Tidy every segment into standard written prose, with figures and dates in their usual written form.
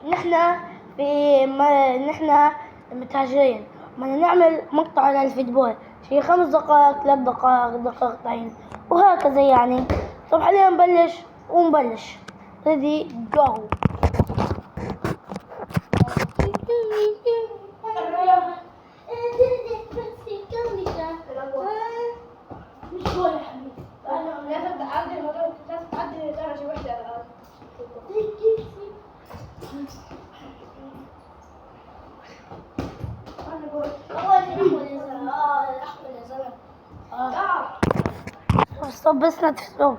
نحن نحن متهجرين، بدنا نعمل مقطع للفوتبول شي 5 دقائق 3 دقائق دقيقتين وهكذا يعني. طب حاليا نبلش. ready go. مش جول يا حبيبي، لازم تعدي الموضوع، لازم تعدي درجة واحدة الآن. أنا جول. الأحمر يا زلمة. الأحمر يا زلمة. طب بس نتفهم.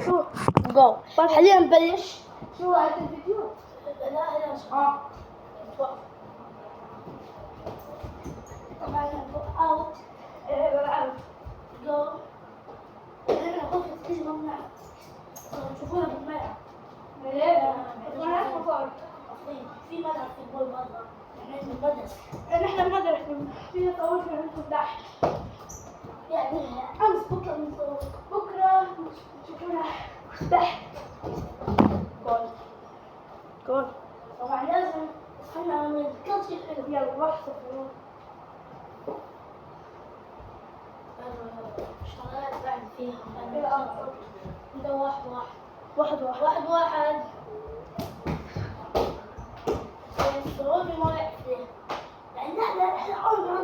شو جو. حاليا نبلش. شو هذا الفيديو؟ لا طبعا اوت. اوت جو. انا خوفي تيجي ممنوع تشوفونا بالملعب. في ملعب فوتبول برا، احنا في المدرسة. نحن المدرسة فيها طاولة نحن تحت. يعني امس بكره تشوفونا تحت. جول. طبعا لازم احنا كل شيء حلو. يلا روح صفر. شغلات بعد فيها. ده 1-1. الصعوبة ما يحكي. لأن احنا عمرنا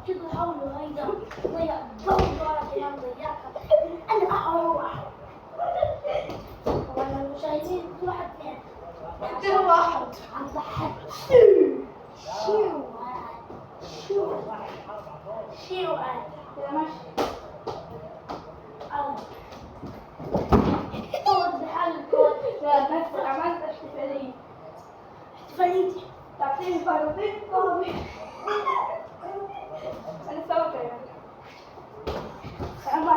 كده حاولوا هيدا ضيع دورة كمان ضيعها. أنا أروح. طبعا المشاهدين كل واحد اثنين. كل واحد عم ضحك. شو يا ماشي. صوت بحال الكود. لا نفس عملت احتفالية. تعطيني فارغين طابي. أنا سويت يعني. أنا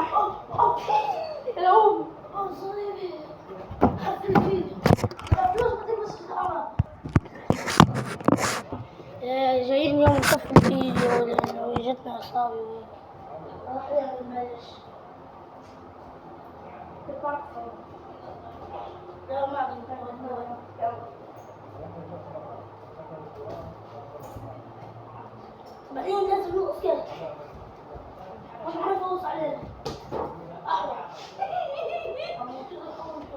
الأم. صليبي. حط الفيديو. فلوس ما تلبس في الأرض. جايين يوم نصف الفيديو لأنه جتنا إصابة. راح نبلش. لا ما أقدر. بعدين لازم نوقف كده عشان ما يفوز علينا.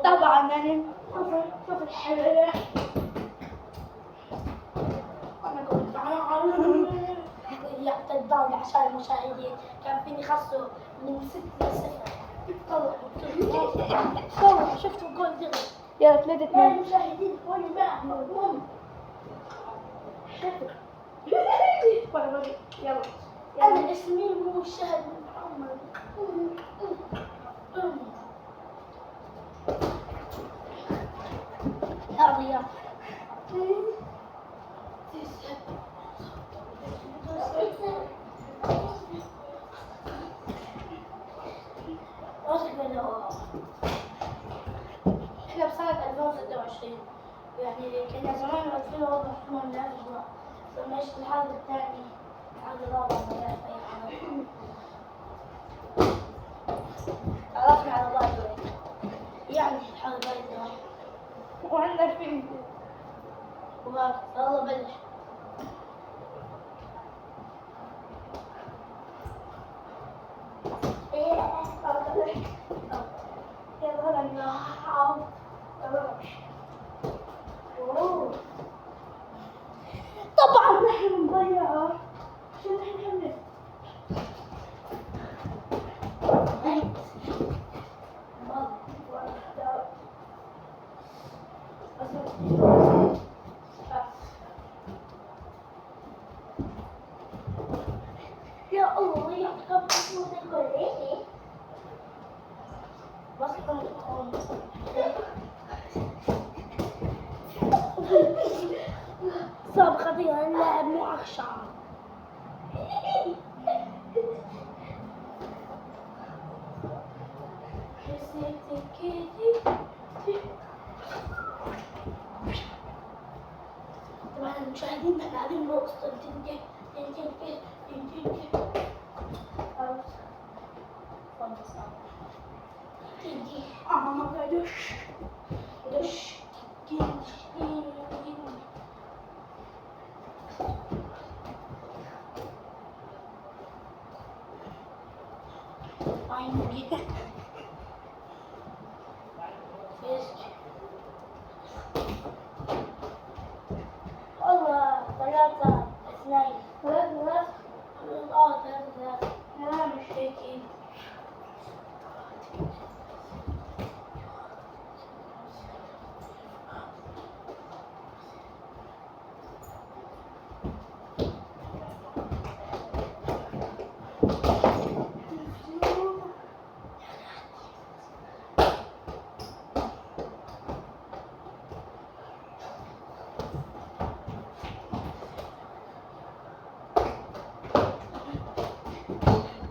طبعا يعني شوف الحلوة. انا كنت يعطي الضوء عشان المشاهدين. كان فيني خصه من 6-0. طلع شفتوا الجول دغري. يا 3-2. المشاهدين هون معهم. شفتوا يلا. أنا اسمي مو شهد محمد. يا رياض. احنا بسنة 2026 يعني كنا زمان 2004 ما بنعرفش بقى. لما اجت الحرب الثاني الحرب الرابعة ما بنعرف أي حاجة. عرفنا على الله شوي. يعني الحرب هاي وعندنا فيلم وهاك يلا بلش. طبعا نحن نضيعها عشان نحن حمل. يا الله يعطيك العافية. بس صاب خطير اللاعب مو أخشع. طبعا المشاهدين احنا قاعدين نرقص. عيني. والله 3-2. 3-3. 3-3. لا مش هيك.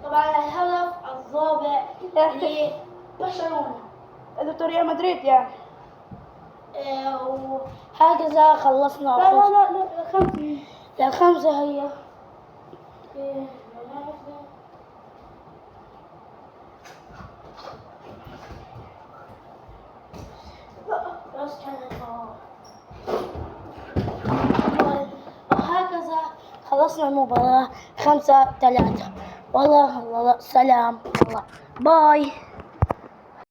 طبعا الهدف الرابع لبرشلونة. دكتور ريال مدريد يعني. وهكذا خلصنا. لا 5. الخمسة هي بس كانت وهكذا خلصنا المباراة 5-3. والله سلام. والله باي.